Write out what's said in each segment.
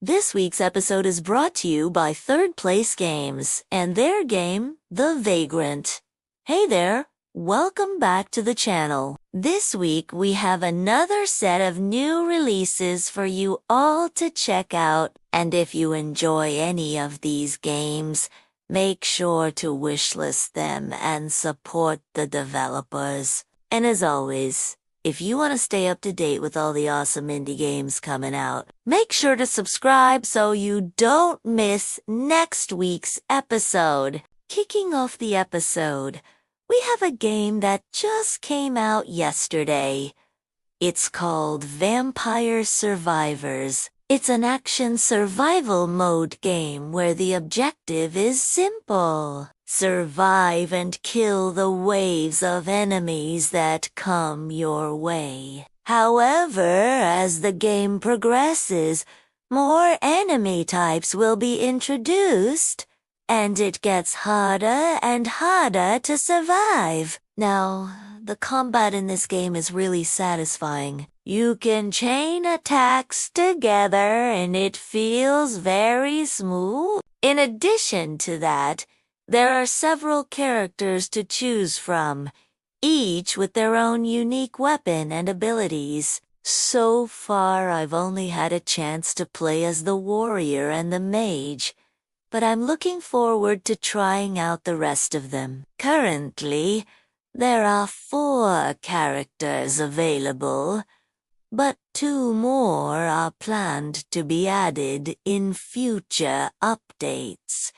This week's episode is brought to you by Third Place Games and their game, The Vagrant. Hey there, welcome back to the channel. This week we have another set of new releases for you all to check out, and if you enjoy any of these games, make sure to wishlist them and support the developers. And as always, if you want to stay up to date with all the awesome indie games coming out, make sure to subscribe so you don't miss next week's episode. Kicking off the episode, we have a game that just came out yesterday. It's called Vampire Survivors. It's an action survival mode game where the objective is simple. Survive and kill the waves of enemies that come your way. However, as the game progresses, more enemy types will be introduced, and it gets harder and harder to survive. Now, the combat in this game is really satisfying. You can chain attacks together and it feels very smooth. In addition to that, there are several characters to choose from, each with their own unique weapon and abilities. So far, I've only had a chance to play as the warrior and the mage, but I'm looking forward to trying out the rest of them. Currently, there are 4 characters available, but 2 more are planned to be added in future updates.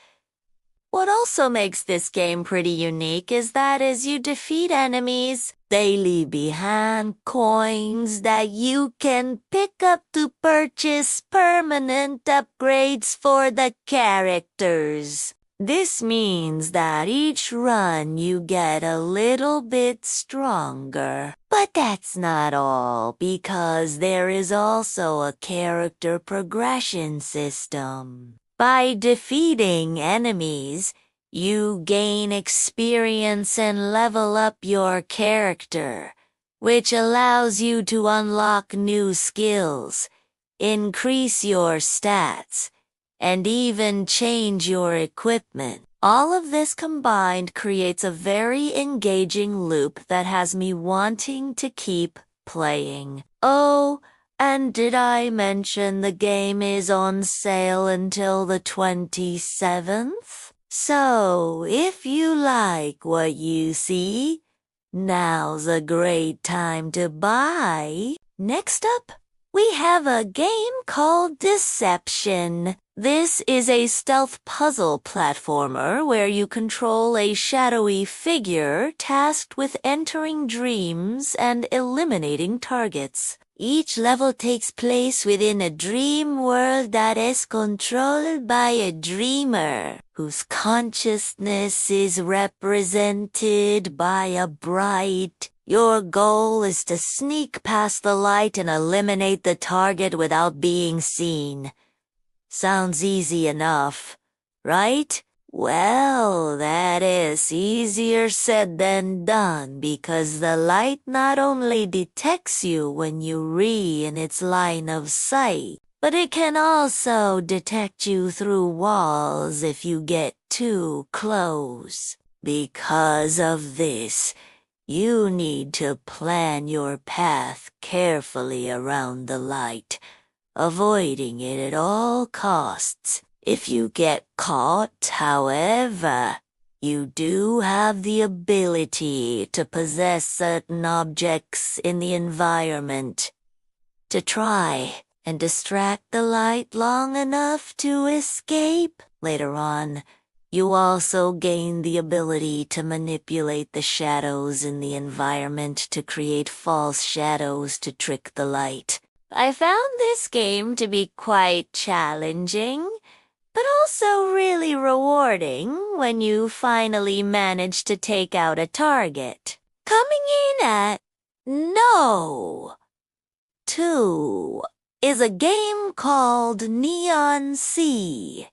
What also makes this game pretty unique is that as you defeat enemies, they leave behind coins that you can pick up to purchase permanent upgrades for the characters. This means that each run you get a little bit stronger. But that's not all, because there is also a character progression system. By defeating enemies, you gain experience and level up your character, which allows you to unlock new skills, increase your stats, and even change your equipment. All of this combined creates a very engaging loop that has me wanting to keep playing. Oh, and did I mention the game is on sale until the 27th? So, if you like what you see, now's a great time to buy. Next up, we have a game called Deception. This is a stealth puzzle platformer where you control a shadowy figure tasked with entering dreams and eliminating targets. Each level takes place within a dream world that is controlled by a dreamer, whose consciousness is represented by a bright. Your goal is to sneak past the light and eliminate the target without being seen. Sounds easy enough, right? Well, that is easier said than done because the light not only detects you when you're in its line of sight, but it can also detect you through walls if you get too close. Because of this, you need to plan your path carefully around the light, avoiding it at all costs. If you get caught, however, you do have the ability to possess certain objects in the environment to try and distract the light long enough to escape. Later on, you also gain the ability to manipulate the shadows in the environment to create false shadows to trick the light. I found this game to be quite challenging, but also really rewarding when you finally manage to take out a target. Coming in at No. 2 is a game called Neon Sea.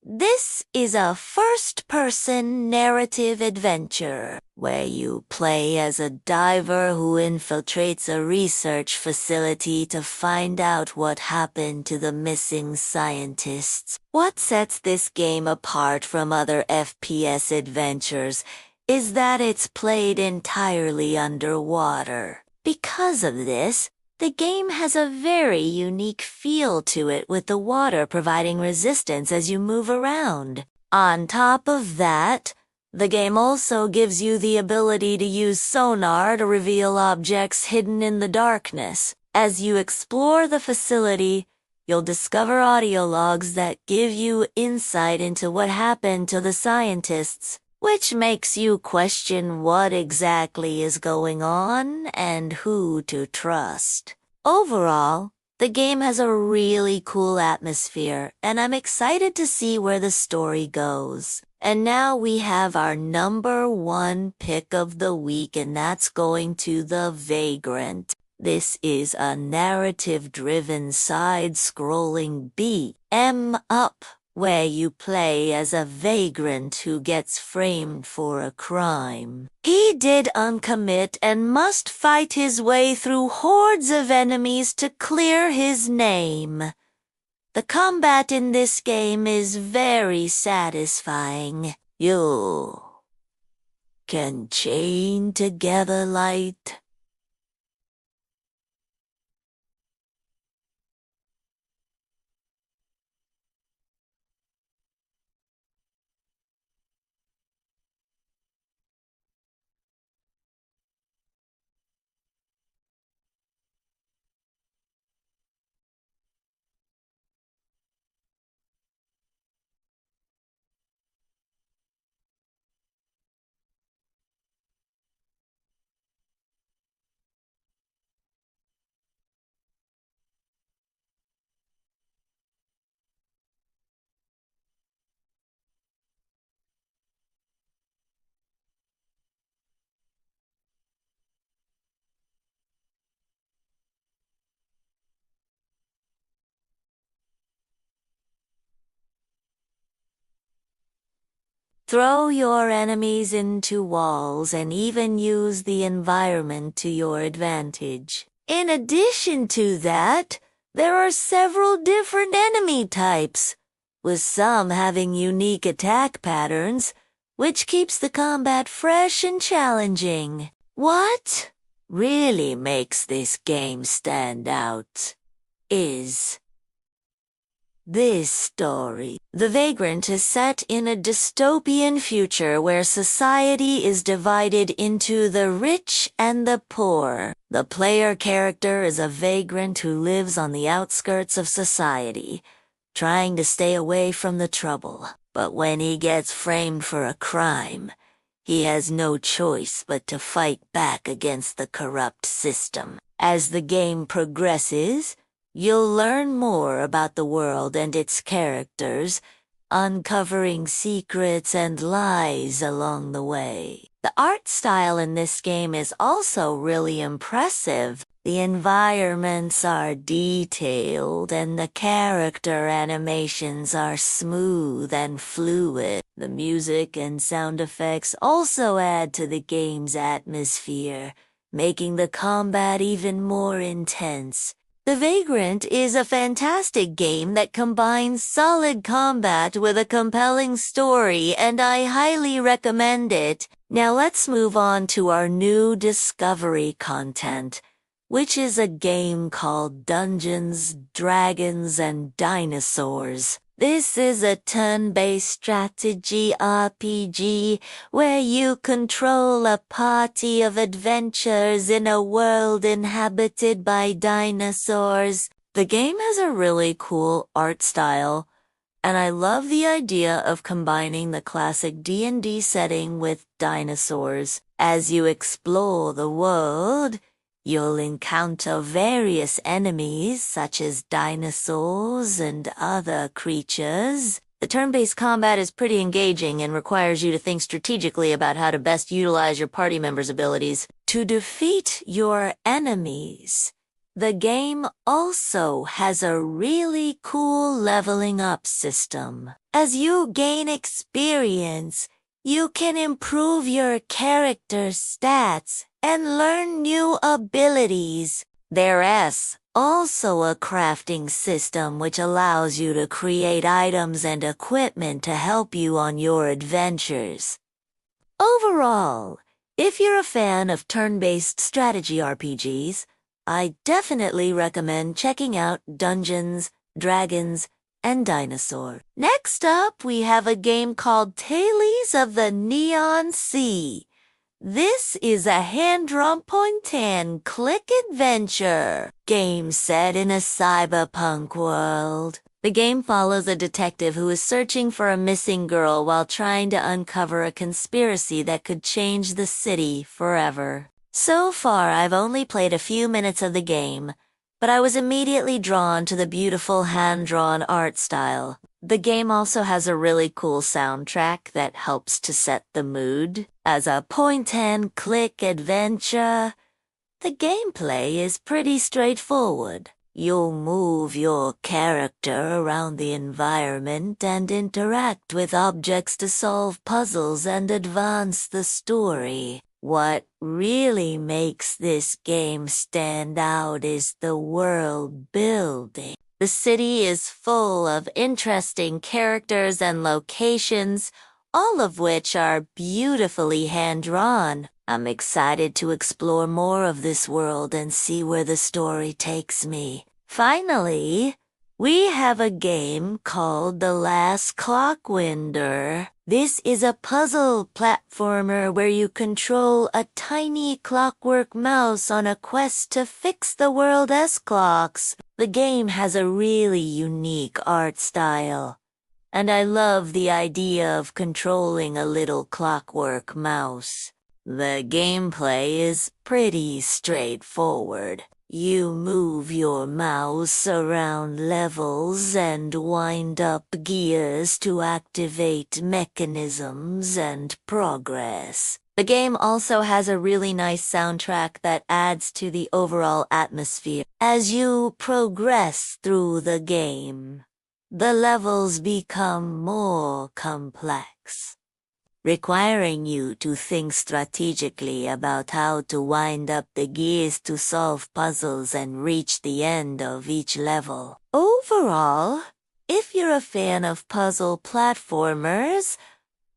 This is a first-person narrative adventure where you play as a diver who infiltrates a research facility to find out what happened to the missing scientists. What sets this game apart from other FPS adventures is that it's played entirely underwater. Because of this, the game has a very unique feel to it, with the water providing resistance as you move around. On top of that, the game also gives you the ability to use sonar to reveal objects hidden in the darkness. As you explore the facility, you'll discover audio logs that give you insight into what happened to the scientists, which makes you question what exactly is going on and who to trust. Overall, the game has a really cool atmosphere, and I'm excited to see where the story goes. And now we have our number 1 pick of the week, and that's going to The Vagrant. This is a narrative-driven side-scrolling beat-em-up where you play as a vagrant who gets framed for a crime. He did uncommit and must fight his way through hordes of enemies to clear his name. The combat in this game is very satisfying. You can chain together light. Throw your enemies into walls and even use the environment to your advantage. In addition to that, there are several different enemy types, with some having unique attack patterns, which keeps the combat fresh and challenging. What really makes this game stand out is this story. The Vagrant is set in a dystopian future where society is divided into the rich and the poor. The player character is a vagrant who lives on the outskirts of society, trying to stay away from the trouble. But when he gets framed for a crime, he has no choice but to fight back against the corrupt system. As the game progresses, you'll learn more about the world and its characters, uncovering secrets and lies along the way. The art style in this game is also really impressive. The environments are detailed and the character animations are smooth and fluid. The music and sound effects also add to the game's atmosphere, making the combat even more intense. The Vagrant is a fantastic game that combines solid combat with a compelling story, and I highly recommend it. Now let's move on to our new Discovery content, which is a game called Dungeons, Dragons, and Dinosaurs. This is a turn-based strategy RPG where you control a party of adventurers in a world inhabited by dinosaurs. The game has a really cool art style, and I love the idea of combining the classic D&D setting with dinosaurs. As you explore the world, you'll encounter various enemies such as dinosaurs and other creatures. The turn-based combat is pretty engaging and requires you to think strategically about how to best utilize your party members' abilities. To defeat your enemies, The game also has a really cool leveling up system. As you gain experience, you can improve your character's stats and learn new abilities. There's also a crafting system which allows you to create items and equipment to help you on your adventures. Overall, if you're a fan of turn-based strategy RPGs, I definitely recommend checking out Dungeons, Dragons, and Dinosaur. Next up, we have a game called Tales of the Neon Sea. This is a hand-drawn point-and-click adventure game set in a cyberpunk world. The game follows a detective who is searching for a missing girl while trying to uncover a conspiracy that could change the city forever. So far, I've only played a few minutes of the game, but I was immediately drawn to the beautiful hand-drawn art style. The game also has a really cool soundtrack that helps to set the mood. As a point-and-click adventure, the gameplay is pretty straightforward. You'll move your character around the environment and interact with objects to solve puzzles and advance the story. What really makes this game stand out is the world building. The city is full of interesting characters and locations, all of which are beautifully hand-drawn. I'm excited to explore more of this world and see where the story takes me. Finally, we have a game called The Last Clockwinder. This is a puzzle platformer where you control a tiny clockwork mouse on a quest to fix the world's clocks. The game has a really unique art style, and I love the idea of controlling a little clockwork mouse. The gameplay is pretty straightforward. You move your mouse around levels and wind up gears to activate mechanisms and progress. The game also has a really nice soundtrack that adds to the overall atmosphere. As you progress through the game, the levels become more complex, requiring you to think strategically about how to wind up the gears to solve puzzles and reach the end of each level. Overall, if you're a fan of puzzle platformers,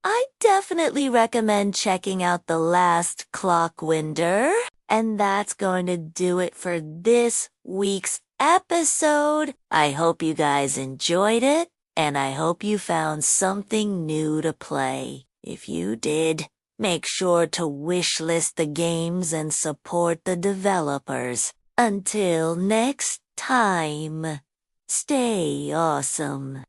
I definitely recommend checking out The Last Clockwinder. And that's going to do it for this week's episode. I hope you guys enjoyed it, and I hope you found something new to play. If you did, make sure to wishlist the games and support the developers. Until next time, stay awesome.